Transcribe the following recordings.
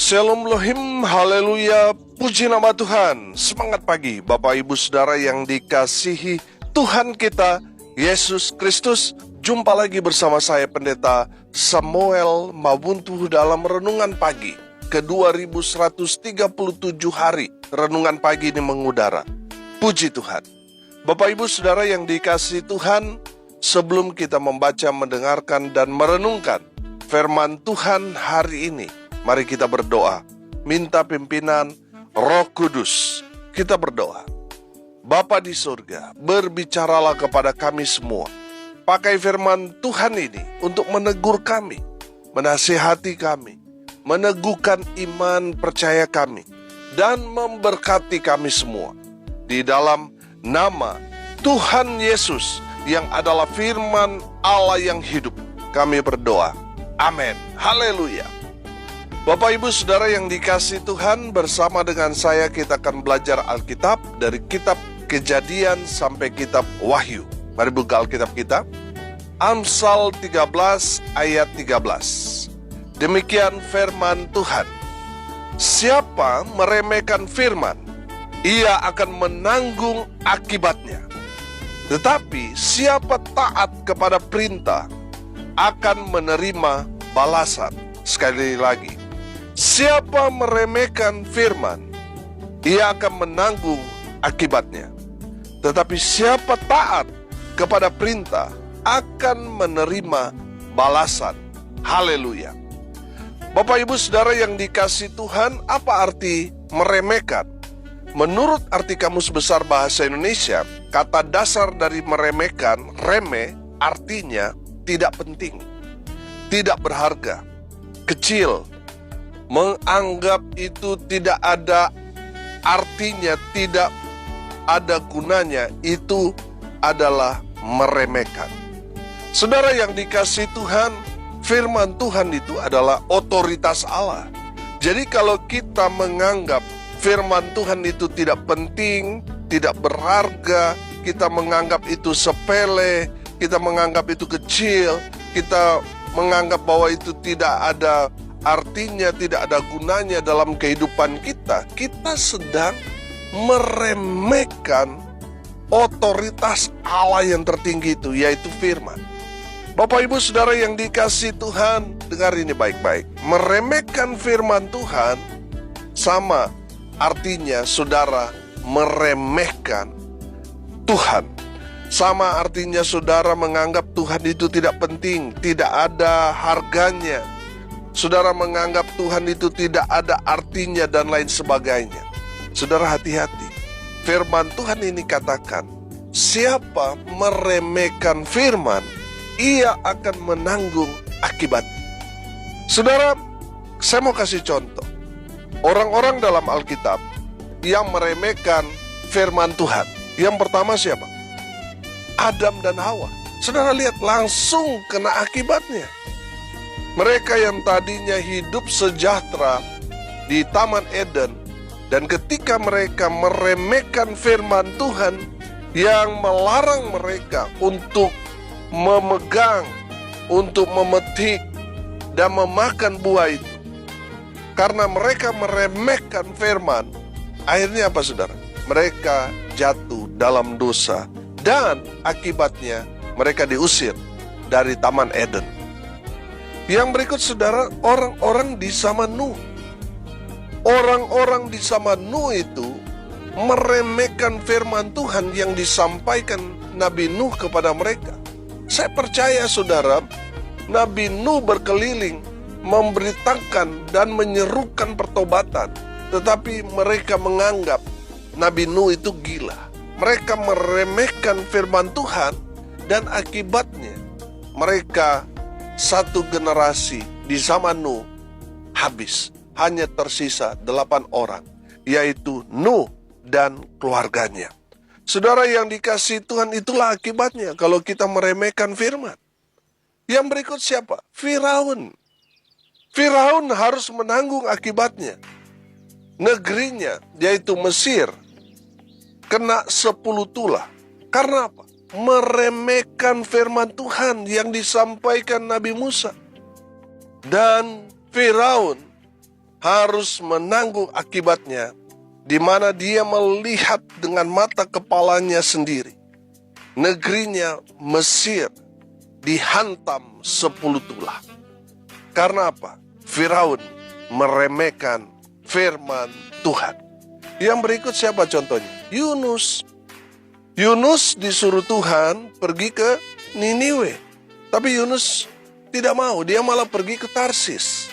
Shalom Lohim, haleluya, puji nama Tuhan. Semangat pagi Bapak Ibu Saudara yang dikasihi Tuhan kita, Yesus Kristus. Jumpa lagi bersama saya Pendeta Samuel Mabuntu dalam Renungan Pagi ke 2137 hari. Renungan pagi ini mengudara. Puji Tuhan. Bapak Ibu Saudara yang dikasihi Tuhan, sebelum kita membaca, mendengarkan, dan merenungkan firman Tuhan hari ini, mari kita berdoa, minta pimpinan Roh Kudus. Kita berdoa. Bapa di surga, berbicaralah kepada kami semua. Pakai firman Tuhan ini untuk menegur kami, menasihati kami, meneguhkan iman percaya kami, dan memberkati kami semua. Di dalam nama Tuhan Yesus yang adalah firman Allah yang hidup, kami berdoa. Amin. Haleluya. Bapak Ibu Saudara yang dikasihi Tuhan, bersama dengan saya kita akan belajar Alkitab dari kitab Kejadian sampai kitab Wahyu. Mari buka Alkitab kita. Amsal 13 ayat 13. Demikian firman Tuhan. Siapa meremehkan firman, ia akan menanggung akibatnya. Tetapi siapa taat kepada perintah akan menerima balasan. Sekali lagi, siapa meremehkan firman, ia akan menanggung akibatnya. Tetapi siapa taat kepada perintah akan menerima balasan. Haleluya. Bapak Ibu Saudara yang dikasihi Tuhan, apa arti meremehkan? Menurut arti Kamus Besar Bahasa Indonesia, kata dasar dari meremehkan, remeh, artinya tidak penting, tidak berharga, kecil, menganggap itu tidak ada artinya, tidak ada gunanya, itu adalah meremehkan. Saudara yang dikasihi Tuhan, firman Tuhan itu adalah otoritas Allah. Jadi kalau kita menganggap firman Tuhan itu tidak penting, tidak berharga, kita menganggap itu sepele, kita menganggap itu kecil, kita menganggap bahwa itu tidak ada artinya, tidak ada gunanya dalam kehidupan kita, kita sedang meremehkan otoritas Allah yang tertinggi itu, yaitu firman. Bapak Ibu Saudara yang dikasihi Tuhan, dengar ini baik-baik. Meremehkan firman Tuhan sama artinya saudara meremehkan Tuhan. Sama artinya saudara menganggap Tuhan itu tidak penting, tidak ada harganya. Saudara menganggap Tuhan itu tidak ada artinya dan lain sebagainya. Saudara hati-hati. Firman Tuhan ini katakan, siapa meremehkan firman, ia akan menanggung akibat. Saudara, saya mau kasih contoh. Orang-orang dalam Alkitab yang meremehkan firman Tuhan. Yang pertama siapa? Adam dan Hawa. Saudara lihat, langsung kena akibatnya. Mereka yang tadinya hidup sejahtera di Taman Eden, dan ketika mereka meremehkan firman Tuhan yang melarang mereka untuk memegang, untuk memetik dan memakan buah itu, karena mereka meremehkan firman, akhirnya apa saudara? Mereka jatuh dalam dosa dan akibatnya mereka diusir dari Taman Eden. Yang berikut saudara, orang-orang di zaman Nuh. Orang-orang di zaman Nuh itu meremehkan firman Tuhan yang disampaikan Nabi Nuh kepada mereka. Saya percaya saudara, Nabi Nuh berkeliling memberitakan dan menyerukan pertobatan, tetapi mereka menganggap Nabi Nuh itu gila. Mereka meremehkan firman Tuhan dan akibatnya mereka satu generasi di zaman Nuh habis. Hanya tersisa 8 orang, yaitu Nuh dan keluarganya. Saudara yang dikasihi Tuhan, itulah akibatnya kalau kita meremehkan firman. Yang berikut siapa? Firaun. Firaun harus menanggung akibatnya. Negerinya, yaitu Mesir, kena 10 tulah. Karena apa? Meremehkan firman Tuhan yang disampaikan Nabi Musa. Dan Firaun harus menanggung akibatnya, di mana dia melihat dengan mata kepalanya sendiri. Negerinya Mesir dihantam 10 tulah. Karena apa? Firaun meremehkan firman Tuhan. Yang berikut siapa contohnya? Yunus. Yunus disuruh Tuhan pergi ke Niniwe. Tapi Yunus tidak mau, dia malah pergi ke Tarsis.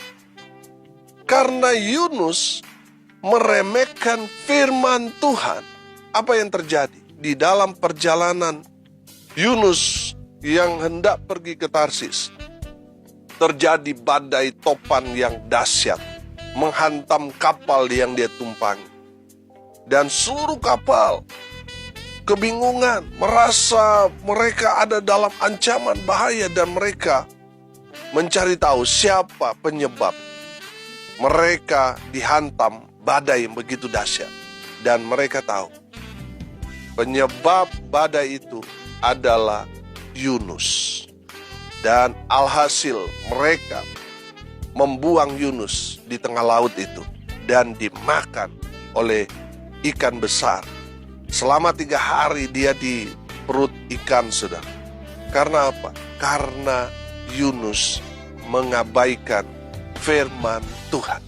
Karena Yunus meremehkan firman Tuhan, apa yang terjadi? Di dalam perjalanan Yunus yang hendak pergi ke Tarsis, terjadi badai topan yang dahsyat, menghantam kapal yang dia tumpangi. Dan seluruh kapal kebingungan, merasa mereka ada dalam ancaman bahaya, dan mereka mencari tahu siapa penyebab mereka dihantam badai yang begitu dahsyat. Dan mereka tahu penyebab badai itu adalah Yunus. Dan alhasil mereka membuang Yunus di tengah laut itu dan dimakan oleh ikan besar. Selama 3 hari dia di perut ikan, saudara. Karena apa? Karena Yunus mengabaikan firman Tuhan.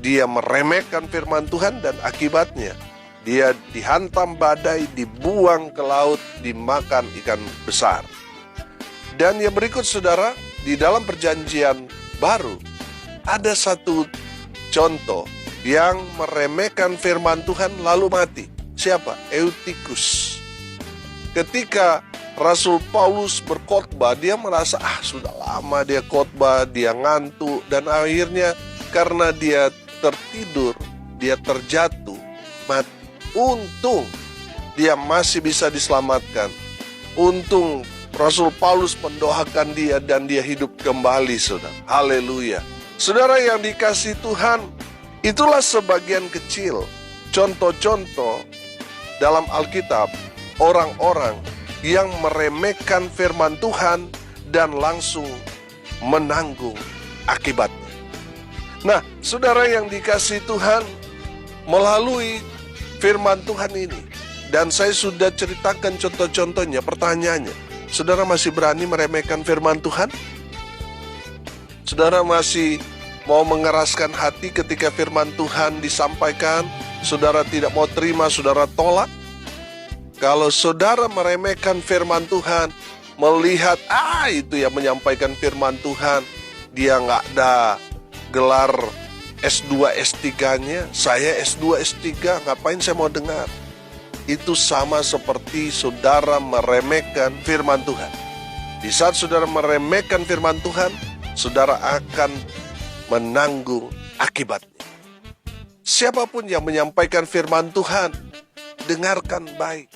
Dia meremehkan firman Tuhan dan akibatnya dia dihantam badai, dibuang ke laut, dimakan ikan besar. Dan yang berikut, saudara, di dalam perjanjian baru ada satu contoh yang meremehkan firman Tuhan lalu mati. Siapa? Eutikus. Ketika Rasul Paulus berkhotbah, dia merasa sudah lama dia khotbah, dia ngantuk, dan akhirnya karena dia tertidur, dia terjatuh, mati. Untung dia masih bisa diselamatkan. Untung Rasul Paulus mendoakan dia dan dia hidup kembali, saudara. Haleluya. Saudara yang dikasihi Tuhan, itulah sebagian kecil contoh-contoh dalam Alkitab orang-orang yang meremehkan firman Tuhan dan langsung menanggung akibatnya. Nah, saudara yang dikasihi Tuhan, melalui firman Tuhan ini, dan saya sudah ceritakan contoh-contohnya, pertanyaannya, saudara masih berani meremehkan firman Tuhan? Saudara masih mau mengeraskan hati ketika firman Tuhan disampaikan, saudara tidak mau terima, saudara tolak? Kalau saudara meremehkan firman Tuhan, melihat itu yang menyampaikan firman Tuhan, dia nggak ada gelar S2 S3-nya, saya S2 S3, ngapain saya mau dengar? Itu sama seperti saudara meremehkan firman Tuhan. Di saat saudara meremehkan firman Tuhan, saudara akan menanggung akibatnya. Siapapun yang menyampaikan firman Tuhan, dengarkan baik.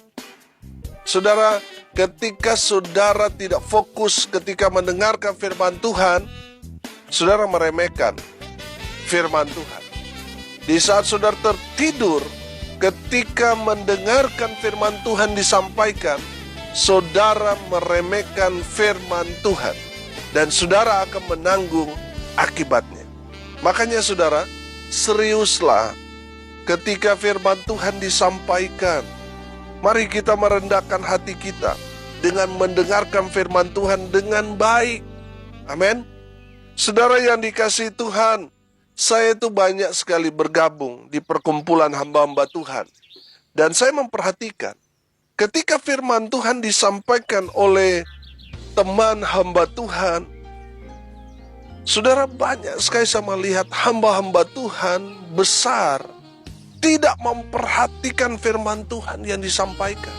Saudara, ketika saudara tidak fokus ketika mendengarkan firman Tuhan, saudara meremehkan firman Tuhan. Di saat saudara tertidur, ketika mendengarkan firman Tuhan disampaikan, saudara meremehkan firman Tuhan, dan saudara akan menanggung akibatnya. Makanya saudara, seriuslah ketika firman Tuhan disampaikan. Mari kita merendahkan hati kita dengan mendengarkan firman Tuhan dengan baik. Amin. Saudara yang dikasihi Tuhan, saya itu banyak sekali bergabung di perkumpulan hamba-hamba Tuhan. Dan saya memperhatikan, ketika firman Tuhan disampaikan oleh teman hamba Tuhan, saudara, banyak sekali saya melihat hamba-hamba Tuhan besar tidak memperhatikan firman Tuhan yang disampaikan.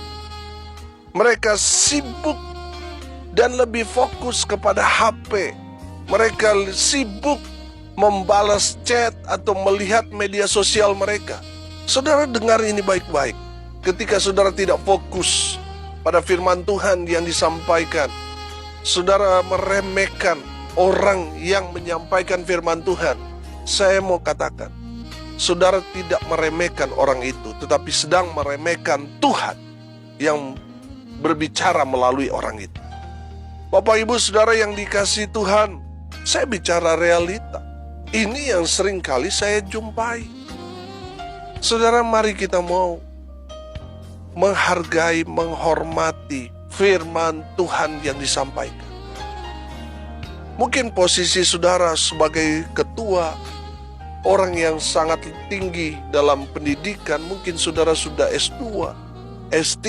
Mereka sibuk dan lebih fokus kepada HP. Mereka sibuk membalas chat atau melihat media sosial mereka. Saudara dengar ini baik-baik. Ketika saudara tidak fokus pada firman Tuhan yang disampaikan, saudara meremehkan orang yang menyampaikan firman Tuhan. Saya mau katakan, saudara tidak meremehkan orang itu, tetapi sedang meremehkan Tuhan yang berbicara melalui orang itu. Bapak Ibu Saudara yang dikasihi Tuhan, saya bicara realita. Ini yang sering kali saya jumpai. Saudara, mari kita mau menghargai, menghormati firman Tuhan yang disampaikan. Mungkin posisi saudara sebagai ketua, orang yang sangat tinggi dalam pendidikan, mungkin saudara sudah S2, S3,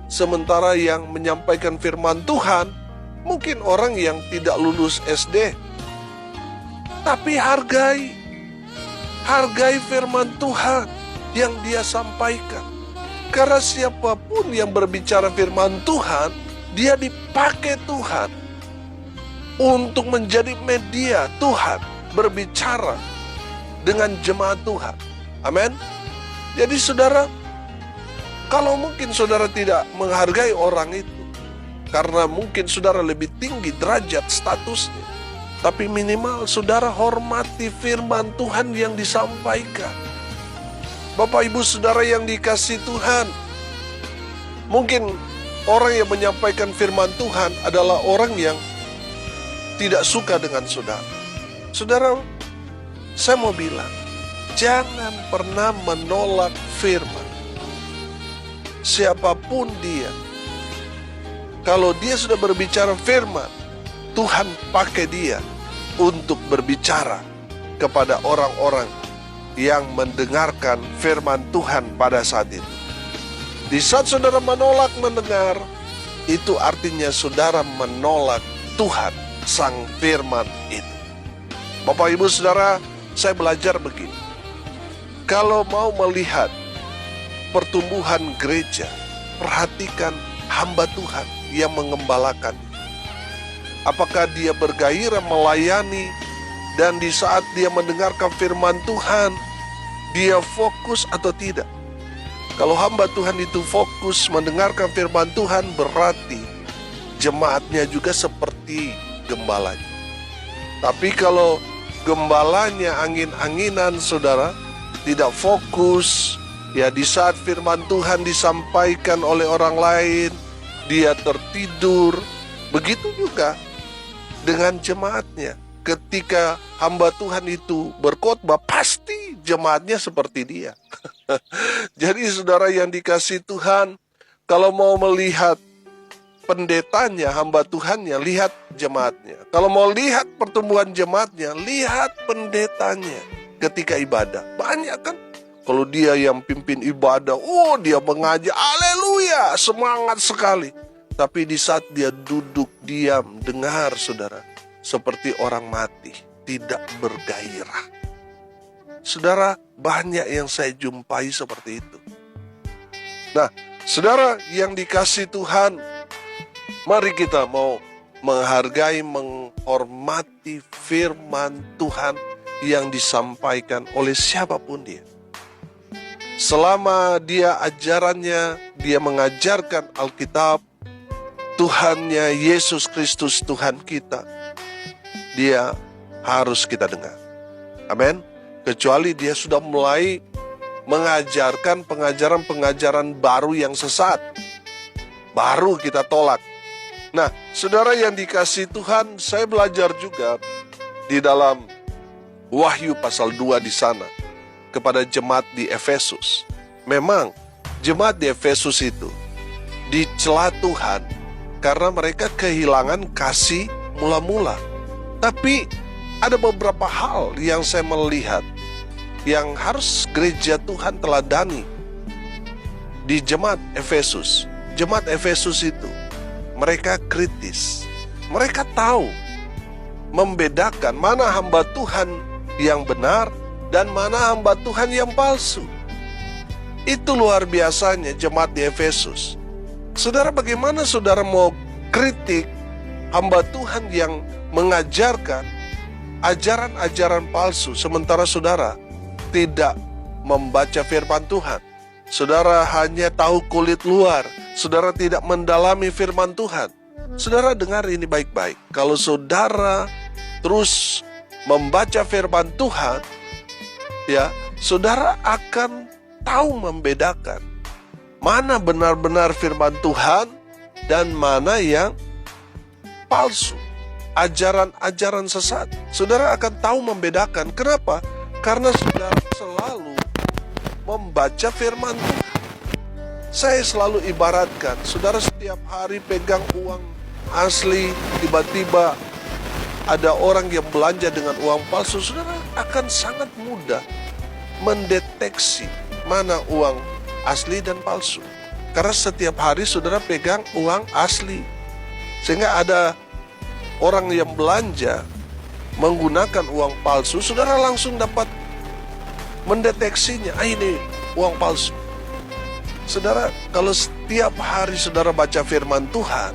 sementara yang menyampaikan firman Tuhan, mungkin orang yang tidak lulus SD. Tapi hargai firman Tuhan yang dia sampaikan. Karena siapapun yang berbicara firman Tuhan, dia dipakai Tuhan untuk menjadi media Tuhan berbicara dengan jemaat Tuhan. Amin. Jadi saudara, kalau mungkin saudara tidak menghargai orang itu, karena mungkin saudara lebih tinggi derajat statusnya, tapi minimal saudara hormati firman Tuhan yang disampaikan. Bapak Ibu Saudara yang dikasihi Tuhan, mungkin orang yang menyampaikan firman Tuhan adalah orang yang tidak suka dengan saudara. Saudara, saya mau bilang, jangan pernah menolak firman. Siapapun dia, kalau dia sudah berbicara firman, Tuhan pakai dia untuk berbicara kepada orang-orang yang mendengarkan firman Tuhan pada saat itu. Di saat saudara menolak mendengar, itu artinya saudara menolak Tuhan, sang firman itu. Bapak Ibu Saudara, saya belajar begini. Kalau mau melihat pertumbuhan gereja, perhatikan hamba Tuhan yang mengembalakan. Apakah dia bergairah melayani, dan di saat dia mendengarkan firman Tuhan, dia fokus atau tidak? Kalau hamba Tuhan itu fokus mendengarkan firman Tuhan, berarti jemaatnya juga seperti gembalanya. Tapi kalau gembalanya angin-anginan, saudara, tidak fokus, ya di saat firman Tuhan disampaikan oleh orang lain, dia tertidur. Begitu juga dengan jemaatnya. Ketika hamba Tuhan itu berkhotbah, pasti jemaatnya seperti dia. Jadi saudara yang dikasihi Tuhan, kalau mau melihat pendetanya, hamba Tuhannya, lihat jemaatnya. Kalau mau lihat pertumbuhan jemaatnya, lihat pendetanya ketika ibadah. Banyak kan? Kalau dia yang pimpin ibadah, dia mengajar, haleluya, semangat sekali. Tapi di saat dia duduk diam, dengar saudara, seperti orang mati, tidak bergairah. Saudara, banyak yang saya jumpai seperti itu. Nah, saudara yang dikasihi Tuhan, mari kita mau menghargai, menghormati firman Tuhan yang disampaikan oleh siapapun dia. Selama dia ajarannya, dia mengajarkan Alkitab, Tuhannya Yesus Kristus Tuhan kita, dia harus kita dengar. Amin. Kecuali dia sudah mulai mengajarkan pengajaran-pengajaran baru yang sesat, baru kita tolak. Nah, saudara yang dikasihi Tuhan, saya belajar juga di dalam Wahyu pasal 2 di sana kepada jemaat di Efesus. Memang jemaat di Efesus itu dicela Tuhan karena mereka kehilangan kasih mula-mula. Tapi ada beberapa hal yang saya melihat yang harus gereja Tuhan teladani di jemaat Efesus. Jemaat Efesus itu mereka kritis. Mereka tahu membedakan mana hamba Tuhan yang benar dan mana hamba Tuhan yang palsu. Itu luar biasanya jemaat di Efesus. Saudara, bagaimana saudara mau kritik hamba Tuhan yang mengajarkan ajaran-ajaran palsu, sementara saudara tidak membaca firman Tuhan? Saudara hanya tahu kulit luar, saudara tidak mendalami firman Tuhan. Saudara dengar ini baik-baik. Kalau saudara terus membaca firman Tuhan, ya, saudara akan tahu membedakan mana benar-benar firman Tuhan dan mana yang palsu. ajaran-ajaran sesat. Saudara akan tahu membedakan. Kenapa? Karena saudara selalu membaca firman Tuhan. Saya selalu ibaratkan, saudara setiap hari pegang uang asli, tiba-tiba ada orang yang belanja dengan uang palsu, saudara akan sangat mudah mendeteksi mana uang asli dan palsu. Karena setiap hari saudara pegang uang asli. Sehingga ada orang yang belanja menggunakan uang palsu, saudara langsung dapat mendeteksinya. Ini uang palsu. Saudara, kalau setiap hari saudara baca firman Tuhan,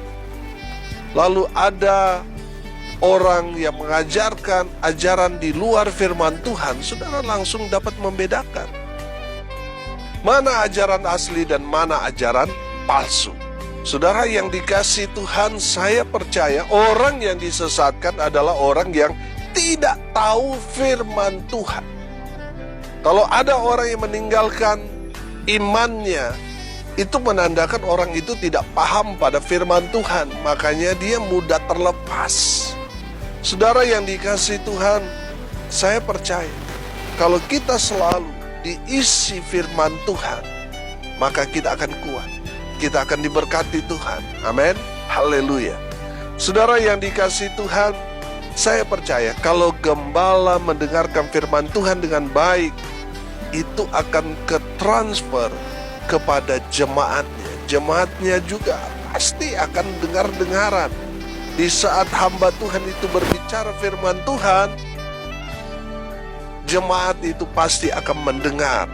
lalu ada orang yang mengajarkan ajaran di luar firman Tuhan, saudara langsung dapat membedakan mana ajaran asli dan mana ajaran palsu. Saudara yang dikasihi Tuhan, saya percaya orang yang disesatkan adalah orang yang tidak tahu firman Tuhan. Kalau ada orang yang meninggalkan imannya, itu menandakan orang itu tidak paham pada firman Tuhan. Makanya dia mudah terlepas. Saudara yang dikasihi Tuhan, saya percaya kalau kita selalu diisi firman Tuhan, maka kita akan kuat. Kita akan diberkati Tuhan. Amin. Haleluya. Saudara yang dikasihi Tuhan, saya percaya kalau gembala mendengarkan firman Tuhan dengan baik, itu akan ketransfer kepada jemaatnya. Jemaatnya juga pasti akan dengar-dengaran. Di saat hamba Tuhan itu berbicara firman Tuhan, jemaat itu pasti akan mendengar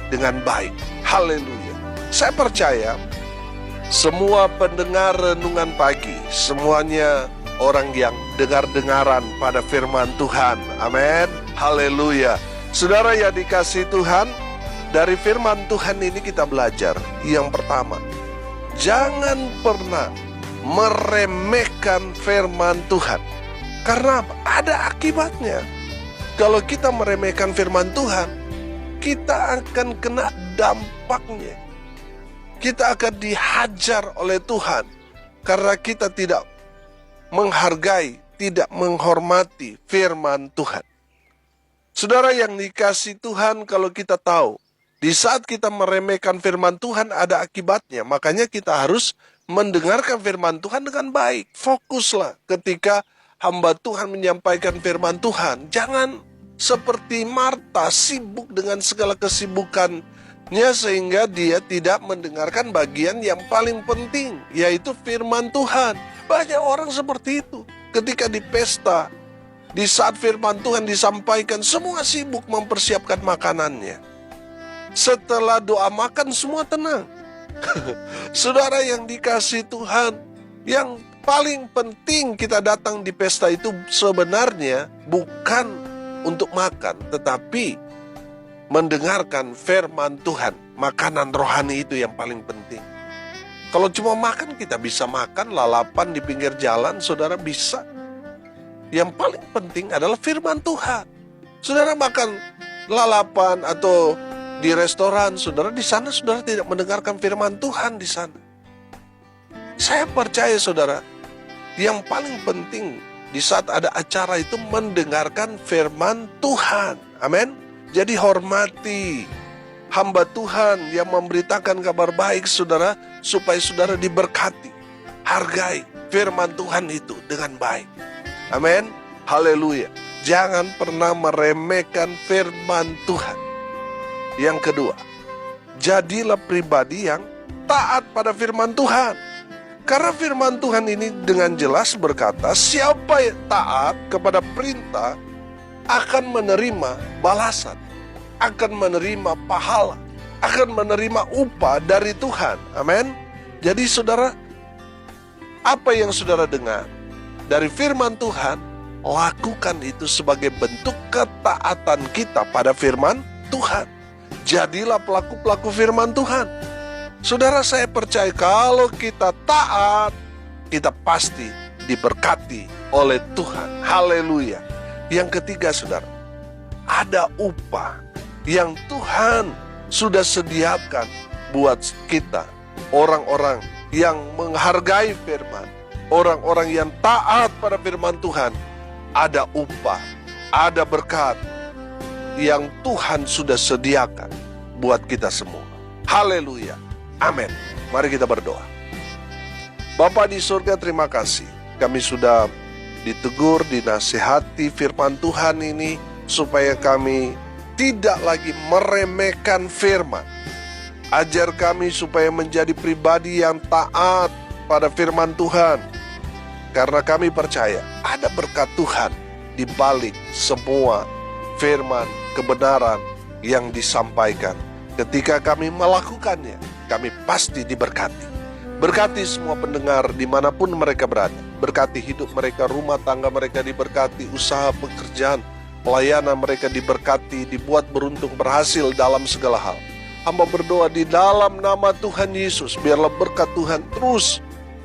dengan baik. Haleluya. Saya percaya semua pendengar renungan pagi, semuanya orang yang dengar-dengaran pada firman Tuhan. Amin. Haleluya. Saudara yang dikasihi Tuhan, dari firman Tuhan ini kita belajar. Yang pertama, jangan pernah meremehkan firman Tuhan. Karena apa? Ada akibatnya. Kalau kita meremehkan firman Tuhan, kita akan kena dampaknya. Kita akan dihajar oleh Tuhan karena kita tidak menghargai, tidak menghormati firman Tuhan. Saudara yang dikasihi Tuhan, kalau kita tahu di saat kita meremehkan firman Tuhan ada akibatnya, makanya kita harus mendengarkan firman Tuhan dengan baik. Fokuslah ketika hamba Tuhan menyampaikan firman Tuhan. Jangan seperti Marta sibuk dengan segala kesibukannya sehingga dia tidak mendengarkan bagian yang paling penting, yaitu firman Tuhan. Banyak orang seperti itu. Ketika di pesta, di saat firman Tuhan disampaikan, semua sibuk mempersiapkan makanannya. Setelah doa makan, semua tenang. Saudara yang dikasihi Tuhan, yang paling penting kita datang di pesta itu sebenarnya bukan untuk makan, tetapi mendengarkan firman Tuhan. Makanan rohani itu yang paling penting. Kalau cuma makan, kita bisa makan lalapan di pinggir jalan, saudara bisa. Yang paling penting adalah firman Tuhan. Saudara makan lalapan atau di restoran, saudara di sana saudara tidak mendengarkan firman Tuhan di sana. Saya percaya saudara, yang paling penting di saat ada acara itu mendengarkan firman Tuhan. Amin. Jadi hormati hamba Tuhan yang memberitakan kabar baik saudara, supaya saudara diberkati. Hargai firman Tuhan itu dengan baik. Amin. Haleluya. Jangan pernah meremehkan firman Tuhan. Yang kedua, jadilah pribadi yang taat pada firman Tuhan. Karena firman Tuhan ini dengan jelas berkata, siapa yang taat kepada perintah akan menerima balasan, akan menerima pahala, akan menerima upah dari Tuhan. Amin. Jadi saudara, apa yang saudara dengar dari firman Tuhan, lakukan itu sebagai bentuk ketaatan kita pada firman Tuhan. Jadilah pelaku-pelaku firman Tuhan. Saudara, saya percaya kalau kita taat, kita pasti diberkati oleh Tuhan. Haleluya. Yang ketiga saudara, ada upah yang Tuhan sudah sediakan buat kita, orang-orang yang menghargai firman, orang-orang yang taat pada firman Tuhan, ada upah, ada berkat yang Tuhan sudah sediakan buat kita semua. Haleluya. Amin. Mari kita berdoa. Bapa di surga, terima kasih. Kami sudah ditegur, dinasihati firman Tuhan ini, supaya kami tidak lagi meremehkan firman. Ajar kami supaya menjadi pribadi yang taat pada firman Tuhan. Karena kami percaya ada berkat Tuhan di balik semua firman kebenaran yang disampaikan. Ketika kami melakukannya, kami pasti diberkati. Berkati semua pendengar dimanapun mereka berada. Berkati hidup mereka, rumah tangga mereka diberkati, usaha pekerjaan, pelayanan mereka diberkati, dibuat beruntung, berhasil dalam segala hal. Hamba berdoa di dalam nama Tuhan Yesus, biarlah berkat Tuhan terus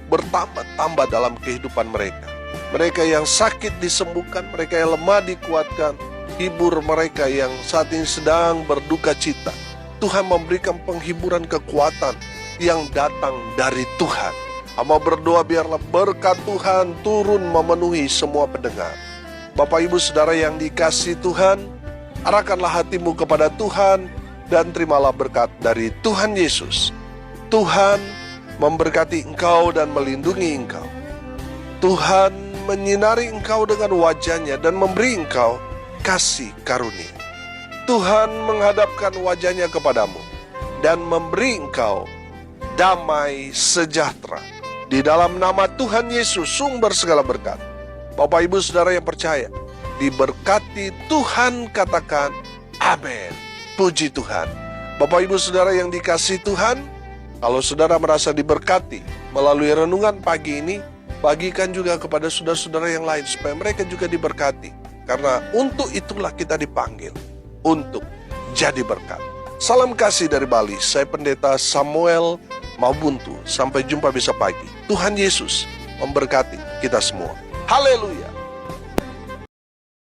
bertambah-tambah dalam kehidupan mereka. Mereka yang sakit disembuhkan, mereka yang lemah dikuatkan, hibur mereka yang saat ini sedang berduka cita. Tuhan memberikan penghiburan kekuatan yang datang dari Tuhan. Hamba berdoa biarlah berkat Tuhan turun memenuhi semua pendengar. Bapak Ibu Saudara yang dikasihi Tuhan, arahkanlah hatimu kepada Tuhan dan terimalah berkat dari Tuhan Yesus. Tuhan memberkati engkau dan melindungi engkau. Tuhan menyinari engkau dengan wajah-Nya dan memberi engkau kasih karunia. Tuhan menghadapkan wajah-Nya kepadamu dan memberi engkau damai sejahtera. Di dalam nama Tuhan Yesus, sumber segala berkat. Bapak Ibu Saudara yang percaya, diberkati Tuhan, katakan amin. Puji Tuhan. Bapak Ibu Saudara yang dikasihi Tuhan, kalau saudara merasa diberkati melalui renungan pagi ini, bagikan juga kepada saudara-saudara yang lain supaya mereka juga diberkati. Karena untuk itulah kita dipanggil, untuk jadi berkat. Salam kasih dari Bali, saya Pendeta Samuel Mabuntu. Sampai jumpa besok pagi. Tuhan Yesus memberkati kita semua. Haleluya.